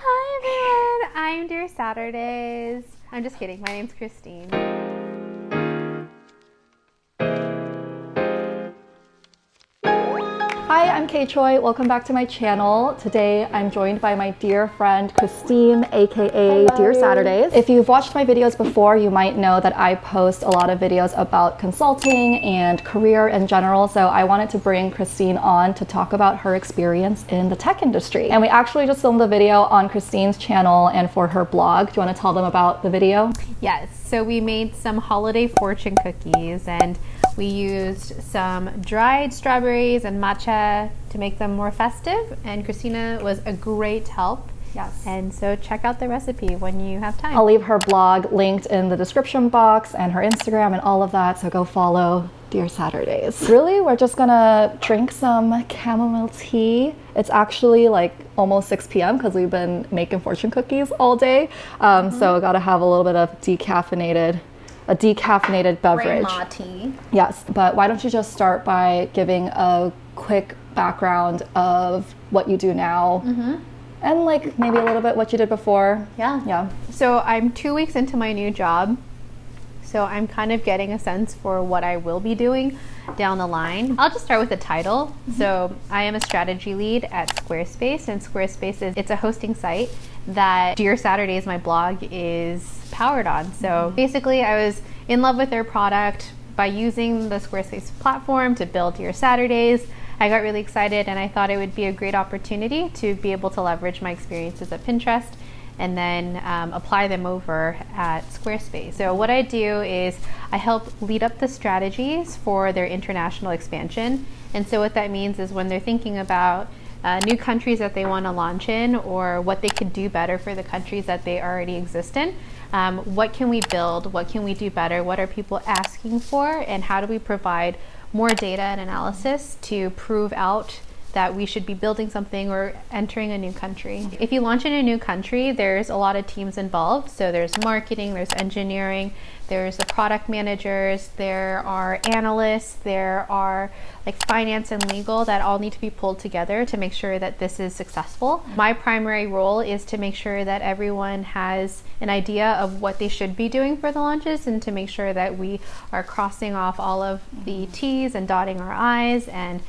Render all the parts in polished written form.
Hi everyone, I'm Dear Saturdays. I'm just kidding, my name's Christine. Hi, I'm Kay Choi. Welcome back to my channel. Today I'm joined by my dear friend Christine, aka Hello. Dear Saturdays. If you've watched my videos before, you might know that I post a lot of videos about consulting and career in general. So I wanted to bring Christine on to talk about her experience in the tech industry. And we actually just filmed a video on Christine's channel and for her blog. Do you want to tell them about the video? Yes, so we made some holiday fortune cookies and we used some dried strawberries and matcha to make them more festive, and Christina was a great help. Yes. And so check out the recipe when you have time. I'll leave her blog linked in the description box and her Instagram and all of that, so go follow Dear Saturdays. Really, we're just gonna drink some chamomile tea. It's actually like almost 6 p.m. because we've been making fortune cookies all day. So gotta have a little bit of decaffeinated beverage. Grandma tea. Yes, but why don't you just start by giving a quick background of what you do now and like maybe a little bit what you did before. Yeah. So I'm 2 weeks into my new job. So I'm kind of getting a sense for what I will be doing down the line. I'll just start with the title. So I am a strategy lead at Squarespace, and Squarespace it's a hosting site that Dear Saturdays, my blog, is powered on. So basically I was in love with their product. By using the Squarespace platform to build Dear Saturdays, I got really excited and I thought it would be a great opportunity to be able to leverage my experiences at Pinterest and then apply them over at Squarespace. So what I do is I help lead up the strategies for their international expansion. And so what that means is when they're thinking about new countries that they want to launch in, or what they could do better for the countries that they already exist in, what can we build, what can we do better, what are people asking for, and how do we provide more data and analysis to prove out that we should be building something or entering a new country. If you launch in a new country, there's a lot of teams involved. So there's marketing, there's engineering, there's the product managers, there are analysts, there are like finance and legal that all need to be pulled together to make sure that this is successful. My primary role is to make sure that everyone has an idea of what they should be doing for the launches and to make sure that we are crossing off all of the T's and dotting our I's, and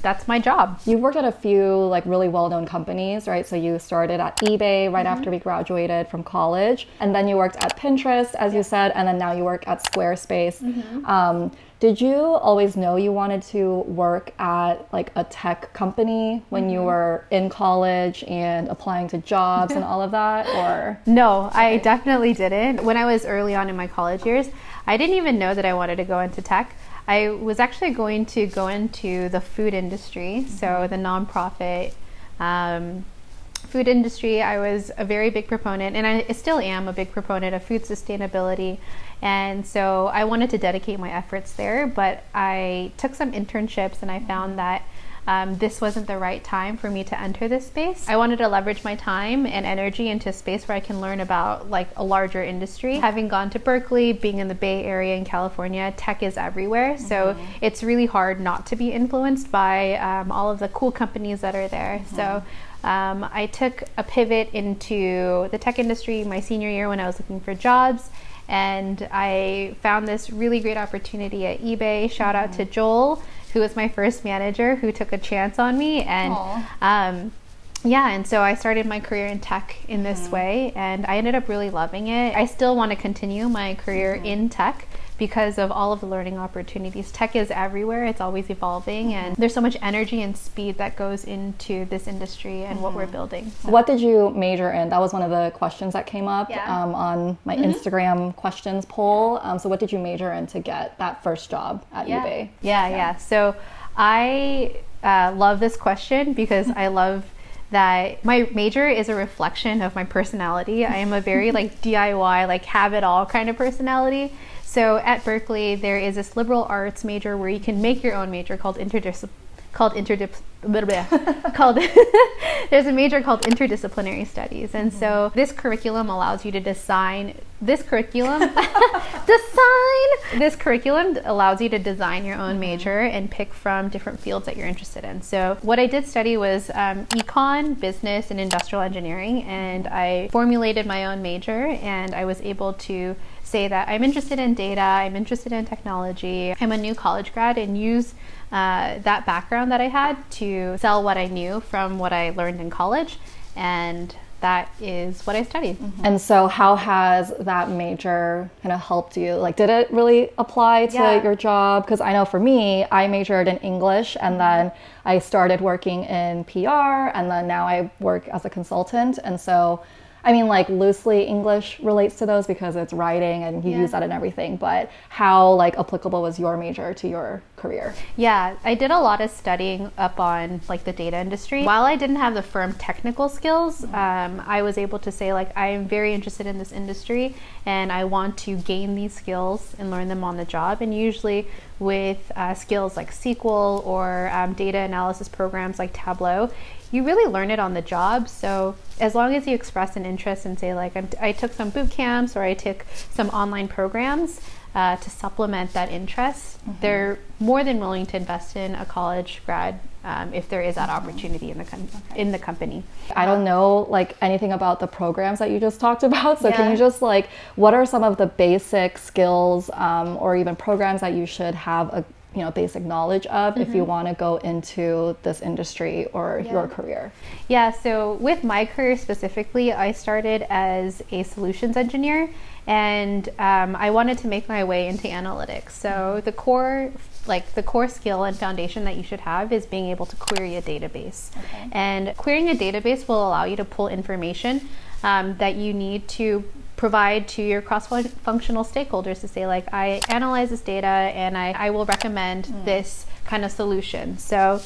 that's my job. You've worked at a few like really well-known companies, right? So you started at eBay right after we graduated from college, and then you worked at Pinterest, as you said, and then now you work at Squarespace. Did you always know you wanted to work at like a tech company when you were in college and applying to jobs and all of that, or? No, I definitely didn't. When I was early on in my college years, I didn't even know that I wanted to go into tech. I was actually going to go into the food industry, so the nonprofit food industry. I was a very big proponent, and I still am a big proponent of food sustainability. And so I wanted to dedicate my efforts there, but I took some internships and I found that this wasn't the right time for me to enter this space. I wanted to leverage my time and energy into a space where I can learn about like a larger industry. Having gone to Berkeley, being in the Bay Area in California, tech is everywhere. So it's really hard not to be influenced by all of the cool companies that are there. So I took a pivot into the tech industry my senior year when I was looking for jobs. And I found this really great opportunity at eBay. Shout out to Joel, who was my first manager, who took a chance on me. And and so I started my career in tech in this way, and I ended up really loving it. I still want to continue my career in tech because of all of the learning opportunities. Tech is everywhere, it's always evolving, and there's so much energy and speed that goes into this industry and what we're building. So. What did you major in? That was one of the questions that came up on my Instagram questions poll. So what did you major in to get that first job at eBay? Yeah. So I love this question because I love that my major is a reflection of my personality. I am a very like DIY, like have it all kind of personality. So at Berkeley, there is this liberal arts major where you can make your own major called called called there's a major called interdisciplinary studies, and so this curriculum allows you to design this curriculum allows you to design your own major and pick from different fields that you're interested in. So what I did study was econ, business, and industrial engineering, and I formulated my own major, and I was able to say that I'm interested in data, I'm interested in technology, I'm a new college grad, and use that background that I had to sell what I knew from what I learned in college, and that is what I studied. And so how has that major kind of helped you? Like, did it really apply to your job? Because I know for me, I majored in English, and then I started working in PR, and then now I work as a consultant. And so I mean, like, loosely English relates to those because it's writing and you use that in everything, but how, like, applicable was your major to your career? Yeah, I did a lot of studying up on, like, the data industry. While I didn't have the firm technical skills, I was able to say, like, I'm very interested in this industry and I want to gain these skills and learn them on the job. And usually with skills like SQL or data analysis programs like Tableau, you really learn it on the job. So as long as you express an interest and say, like, I took some boot camps or I took some online programs to supplement that interest, they're more than willing to invest in a college grad if there is that opportunity in the company. I don't know, like, anything about the programs that you just talked about. So can you just, like, what are some of the basic skills or even programs that you should have a basic knowledge of if you want to go into this industry or your career? Yeah, so with my career specifically, I started as a solutions engineer, and I wanted to make my way into analytics. So the core skill and foundation that you should have is being able to query a database. And querying a database will allow you to pull information that you need to provide to your cross-functional stakeholders to say, like, I analyze this data and I will recommend this kind of solution. So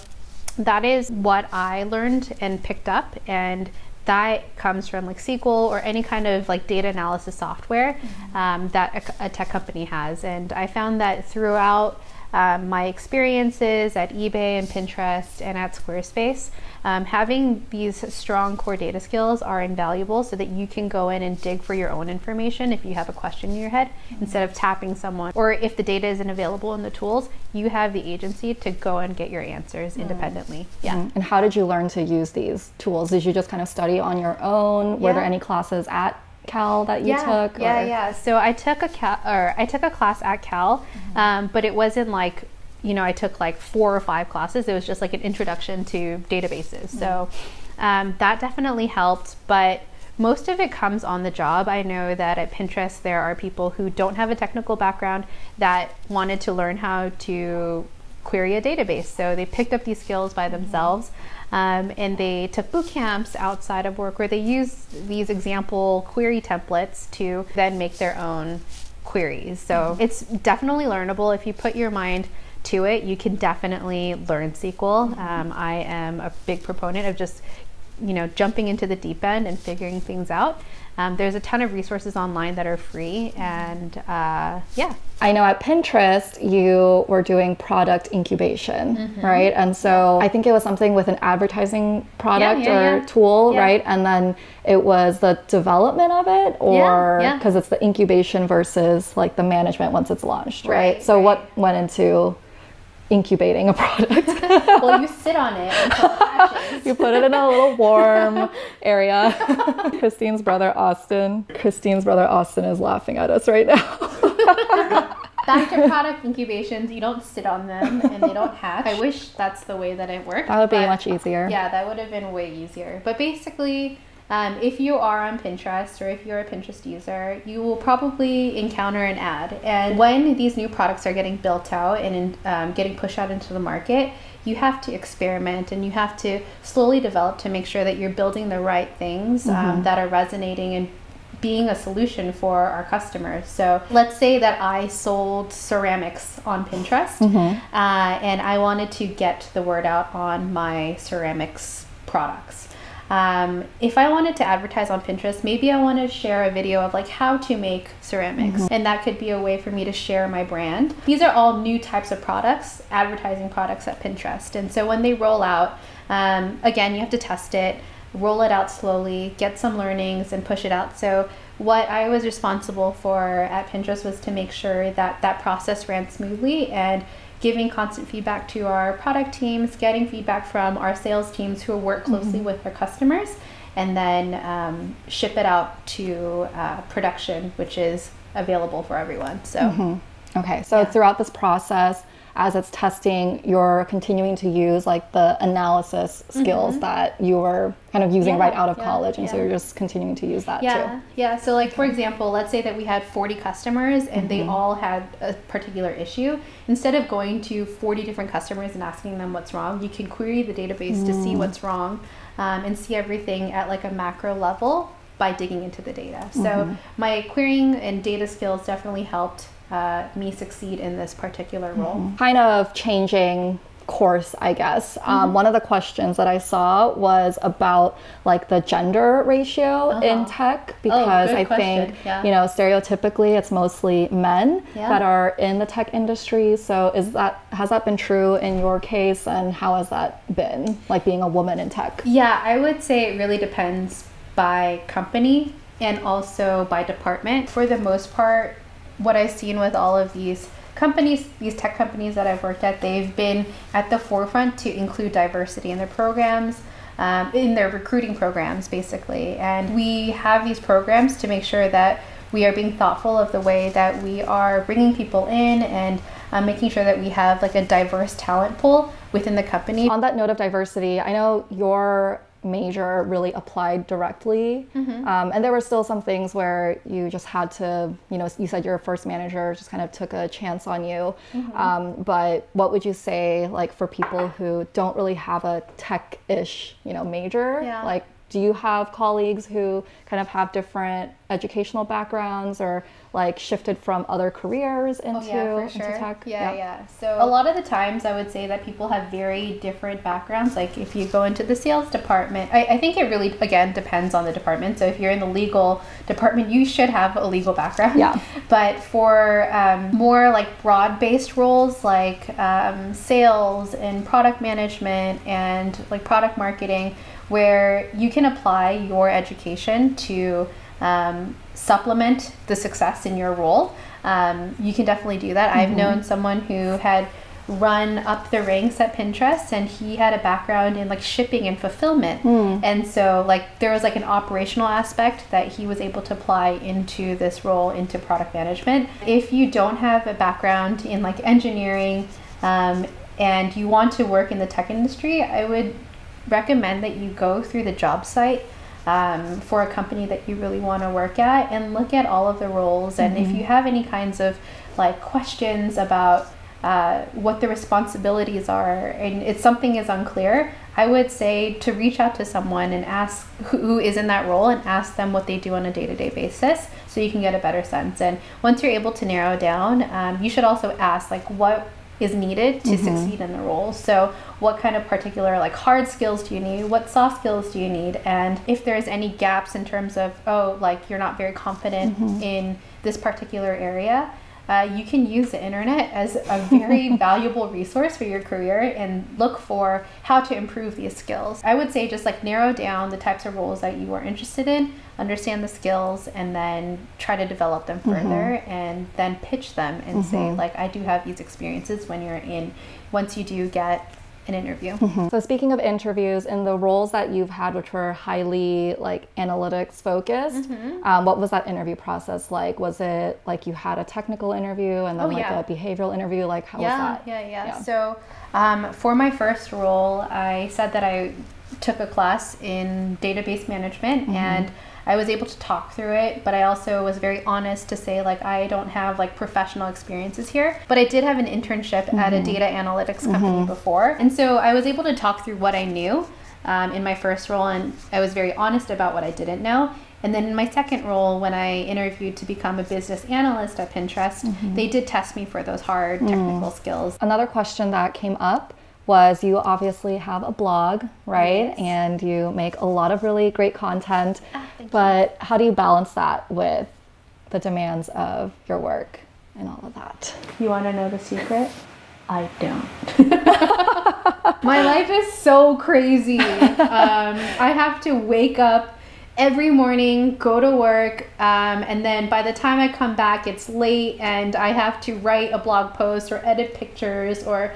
that is what I learned and picked up, and that comes from, like, SQL or any kind of, like, data analysis software that a tech company has. And I found that throughout my experiences at eBay and Pinterest and at Squarespace, having these strong core data skills are invaluable so that you can go in and dig for your own information if you have a question in your head, instead of tapping someone, or if the data isn't available in the tools, you have the agency to go and get your answers independently. And how did you learn to use these tools? Did you just kind of study on your own? Were there any classes at Cal that you took? So I took a class at Cal, but it wasn't like, I took like 4 or 5 classes. It was just like an introduction to databases. So that definitely helped, but most of it comes on the job. I know that at Pinterest there are people who don't have a technical background that wanted to learn how to query a database. So they picked up these skills by themselves. And they took boot camps outside of work where they used these example query templates to then make their own queries. So it's definitely learnable. If you put your mind to it, you can definitely learn SQL. I am a big proponent of just jumping into the deep end and figuring things out. There's a ton of resources online that are free, and I know at Pinterest you were doing product incubation, right? And so I think it was something with an advertising product or tool, right? And then it was the development of it, or because it's the incubation versus, like, the management once it's launched, right? So what went into incubating a product? Well, you sit on it until it hatches. You put it in a little warm area. Christine's brother Austin is laughing at us right now. Back to product incubations, you don't sit on them and they don't hatch. I wish that's the way that it worked. That would be much easier. Yeah, that would have been way easier. But basically, if you are on Pinterest or if you're a Pinterest user, you will probably encounter an ad. And when these new products are getting built out and getting pushed out into the market, you have to experiment and you have to slowly develop to make sure that you're building the right things that are resonating and being a solution for our customers. So let's say that I sold ceramics on Pinterest and I wanted to get the word out on my ceramics products. If I wanted to advertise on Pinterest, maybe I want to share a video of like how to make ceramics, and that could be a way for me to share my brand. These are all new types of products, advertising products at Pinterest. And so when they roll out, again, you have to test it, roll it out slowly, get some learnings, and push it out. So what I was responsible for at Pinterest was to make sure that that process ran smoothly, and giving constant feedback to our product teams, getting feedback from our sales teams who work closely with their customers, and then ship it out to production, which is available for everyone. So Okay, so throughout this process, as it's testing, you're continuing to use like the analysis skills that you were kind of using right out of college, and so you're just continuing to use that too. Yeah, so like for example, let's say that we had 40 customers and they all had a particular issue. Instead of going to 40 different customers and asking them what's wrong, you can query the database to see what's wrong, and see everything at like a macro level by digging into the data. So my querying and data skills definitely helped me succeed in this particular role. Kind of changing course, I guess. One of the questions that I saw was about like the gender ratio in tech, because I think, you know, stereotypically it's mostly men that are in the tech industry. So has that been true in your case, and how has that been, like being a woman in tech? Yeah, I would say it really depends by company and also by department. For the most part, what I've seen with all of these companies, these tech companies that I've worked at, they've been at the forefront to include diversity in their programs, in their recruiting programs, basically. And we have these programs to make sure that we are being thoughtful of the way that we are bringing people in, and making sure that we have like a diverse talent pool within the company. On that note of diversity, I know your major really applied directly, and there were still some things where you just had to, you know, you said your first manager just kind of took a chance on you, but what would you say, like, for people who don't really have a tech-ish, you know, major? Like, do you have colleagues who kind of have different educational backgrounds, or like shifted from other careers into tech? So a lot of the times I would say that people have very different backgrounds. Like if you go into the sales department, I think it really, again, depends on the department. So if you're in the legal department, you should have a legal background. But for more like broad-based roles like sales and product management and like product marketing, where you can apply your education to supplement the success in your role, you can definitely do that. I've known someone who had run up the ranks at Pinterest, and he had a background in like shipping and fulfillment, and so like there was like an operational aspect that he was able to apply into this role, into product management. If you don't have a background in like engineering, and you want to work in the tech industry, I would recommend that you go through the job site for a company that you really want to work at, and look at all of the roles. And if you have any kinds of like questions about what the responsibilities are, and if something is unclear, I would say to reach out to someone and ask who is in that role, and ask them what they do on a day-to-day basis, so you can get a better sense. And once you're able to narrow down, you should also ask like what is needed to succeed in the role. So what kind of particular like hard skills do you need? What soft skills do you need? And if there's any gaps in terms of, like you're not very confident in this particular area, you can use the internet as a very valuable resource for your career, and look for how to improve these skills. I would say just like narrow down the types of roles that you are interested in, understand the skills, and then try to develop them further, and then pitch them and say like, I do have these experiences once you do get an interview. So speaking of interviews, in the roles that you've had, which were highly like analytics focused, what was that interview process like? Was it like you had a technical interview and then a behavioral interview? Like how was that? So for my first role, I said that I took a class in database management, and I was able to talk through it, but I also was very honest to say like I don't have like professional experiences here, but I did have an internship at a data analytics company before, and so I was able to talk through what I knew in my first role, and I was very honest about what I didn't know. And then in my second role, when I interviewed to become a business analyst at Pinterest, they did test me for those hard technical skills. Another question that came up was you obviously have a blog, right? Yes. And you make a lot of really great content. Thank you. But how do you balance that with the demands of your work and all of that? You want to know the secret? I don't. My life is so crazy. I have to wake up every morning, go to work, and then by the time I come back, it's late, and I have to write a blog post or edit pictures or,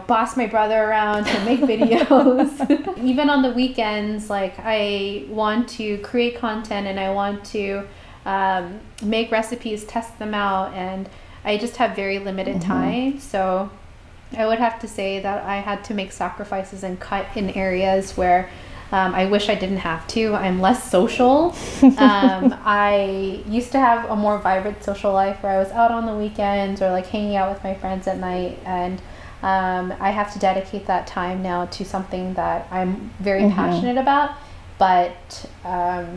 boss my brother around to make videos. Even on the weekends, like I want to create content and I want to make recipes, test them out, and I just have very limited time. So I would have to say that I had to make sacrifices and cut in areas where I wish I didn't have to. I'm less social. I used to have a more vibrant social life where I was out on the weekends or like hanging out with my friends at night. And I have to dedicate that time now to something that I'm very passionate about. But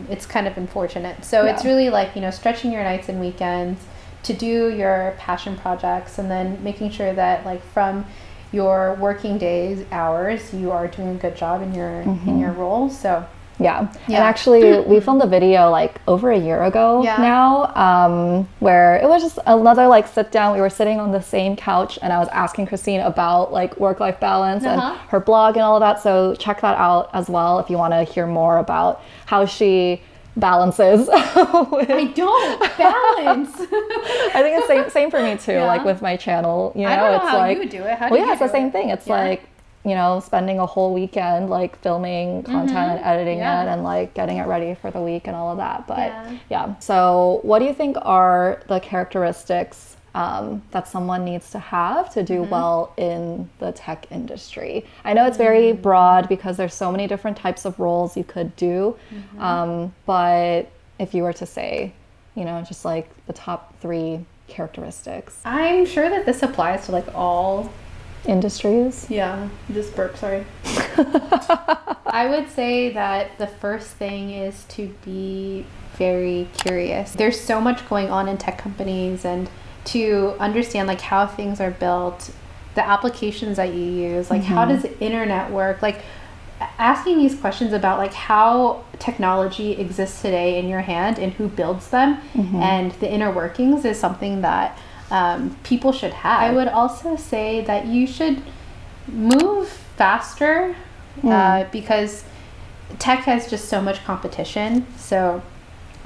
it's kind of unfortunate. So it's really like, stretching your nights and weekends to do your passion projects, and then making sure that like from your working days hours you are doing a good job in your role. So and actually we filmed a video like over a year ago now, where it was just another like sit down. We were sitting on the same couch and I was asking Christine about like work-life balance and her blog and all of that. So check that out as well if you want to hear more about how she balances. I don't balance. I think it's same for me too. Like with my channel, I don't know it's how like you would do it. How do you it's do the same it? thing. It's like spending a whole weekend like filming content and editing it and like getting it ready for the week and all of that. But so what do you think are the characteristics that someone needs to have to do well in the tech industry? I know it's very broad because there's so many different types of roles you could do, but if you were to say, just like the top 3 characteristics. I'm sure that this applies to like all industries. Yeah, just burp, sorry. I would say that the first thing is to be very curious. There's so much going on in tech companies, and to understand like how things are built, the applications that you use, like how does the internet work, like asking these questions about like how technology exists today in your hand and who builds them and the inner workings is something that people should have. I would also say that you should move faster because tech has just so much competition. So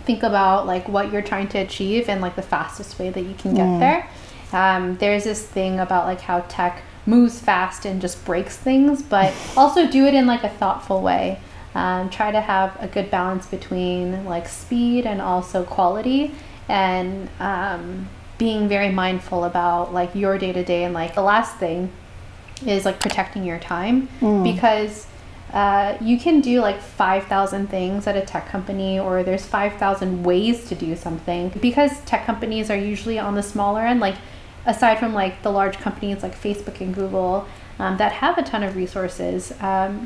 think about like what you're trying to achieve and like the fastest way that you can get there. There's this thing about like how tech moves fast and just breaks things, but also do it in like a thoughtful way. Try to have a good balance between like speed and also quality, and being very mindful about like your day-to-day. And like the last thing is like protecting your time, because you can do like 5,000 things at a tech company, or there's 5,000 ways to do something, because tech companies are usually on the smaller end, like aside from like the large companies like Facebook and Google that have a ton of resources.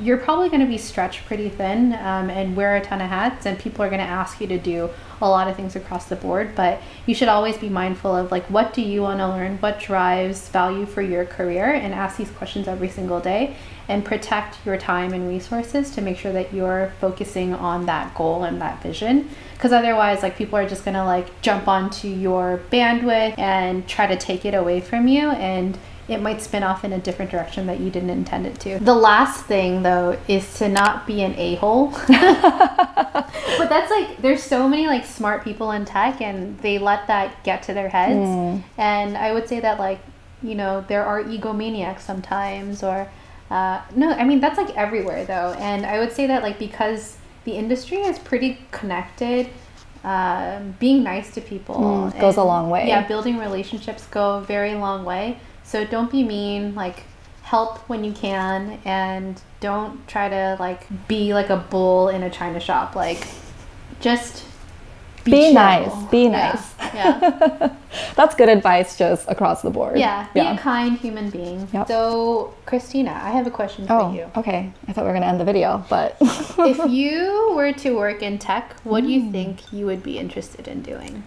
You're probably going to be stretched pretty thin and wear a ton of hats, and people are going to ask you to do a lot of things across the board. But you should always be mindful of like, what do you want to learn, what drives value for your career, and ask these questions every single day, and protect your time and resources to make sure that you're focusing on that goal and that vision. Because otherwise, like, people are just going to like jump onto your bandwidth and try to take it away from you, and it might spin off in a different direction that you didn't intend it to. The last thing though is to not be an a-hole. But that's like, there's so many like smart people in tech, and they let that get to their heads. And I would say that like, there are egomaniacs sometimes, or no, I mean, that's like everywhere though. And I would say that like, because the industry is pretty connected, being nice to people goes a long way. Yeah, building relationships go a very long way. So don't be mean, like help when you can, and don't try to like be like a bull in a china shop. Like, just be nice. Be Yeah. nice. Yeah. That's good advice just across the board. Yeah. Be a kind human being. Yep. So, Christina, I have a question for you. Okay. I thought we were going to end the video, but If you were to work in tech, what do you think you would be interested in doing?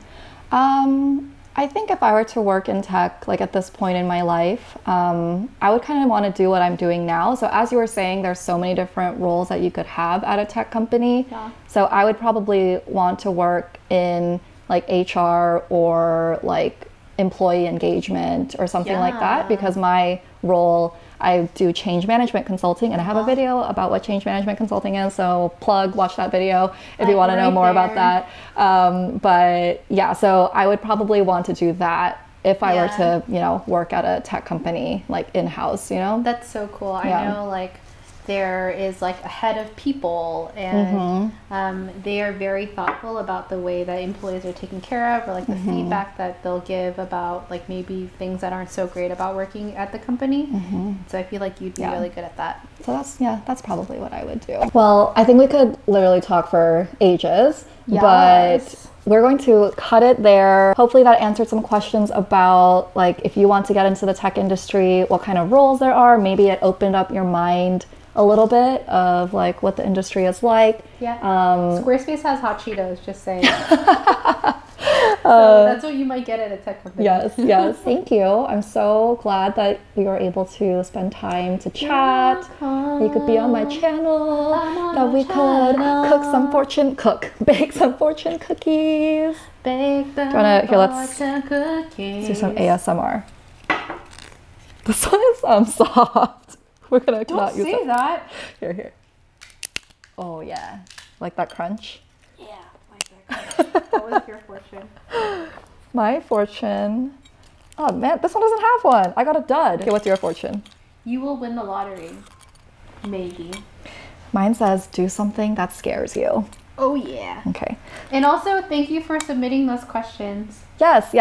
I think if I were to work in tech, like at this point in my life, I would kind of want to do what I'm doing now. So as you were saying, there's so many different roles that you could have at a tech company. Yeah. So I would probably want to work in like HR or like employee engagement or something like that, Yeah. because my role, I do change management consulting, and I have a video about what change management consulting is. So watch that video if you want to know right more about there. that. But yeah, so I would probably want to do that if I were Yeah. to, you know, work at a tech company like in-house, you know? That's so cool. Yeah. I know, like, there is like a head of people, and they are very thoughtful about the way that employees are taken care of, or like the feedback that they'll give about like maybe things that aren't so great about working at the company. So I feel like you'd be Yeah. really good at that. So that's probably what I would do. Well, I think we could literally talk for ages, Yes. but we're going to cut it there. Hopefully that answered some questions about like if you want to get into the tech industry, what kind of roles there are. Maybe it opened up your mind a little bit of like what the industry is like. Yeah. Squarespace has hot Cheetos, just saying. So that's what you might get at a tech company. Yes. Thank you. I'm so glad that we were able to spend time to chat. You could be on my channel. That we could bake some fortune cookies. Bake the wanna- here, let's fortune cookies. Do some ASMR. This one is soft. We're gonna Don't not use say it. that. Here. Oh yeah, like that crunch. Yeah, like that. What was your fortune? My fortune. Oh man, this one doesn't have one. I got a dud. Okay, what's your fortune? You will win the lottery. Maybe. Mine says do something that scares you. Oh yeah. Okay. And also, thank you for submitting those questions. Yes. So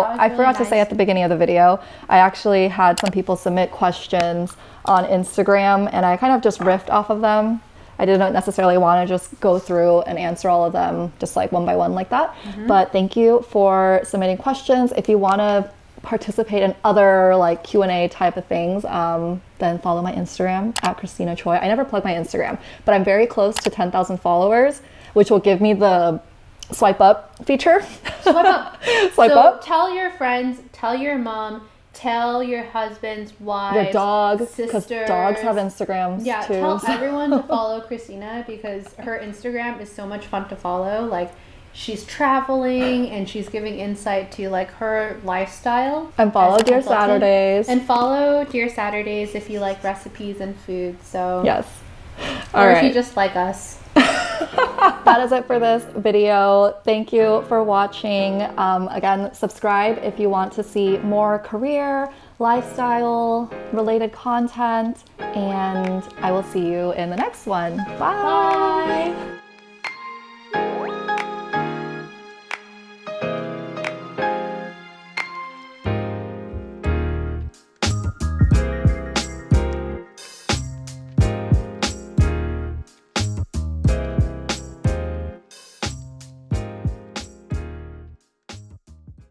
That was I really forgot to say nice. at the beginning of the video, I actually had some people submit questions on Instagram, and I kind of just riffed off of them. I didn't necessarily want to just go through and answer all of them just like one by one like that. But thank you for submitting questions. If you want to participate in other like Q&A type of things, then follow my Instagram at Christina Choi. I never plug my Instagram, but I'm very close to 10,000 followers, which will give me the swipe up feature. Swipe up. Swipe so up. tell your friends, tell your mom, tell your husband's wives, Your dog, because sisters. dogs have Instagrams Yeah, too. tell so- everyone to follow Christina, because her Instagram is so much fun to follow. Like, she's traveling and she's giving insight to like her lifestyle. And follow as a Dear consultant. Saturdays. And follow Dear Saturdays if you like recipes and food. So Yes. or All if right. you just like us. That is it for this video. Thank you for watching. Again, subscribe if you want to see more career, lifestyle related content, and I will see you in the next one. Bye. Bye.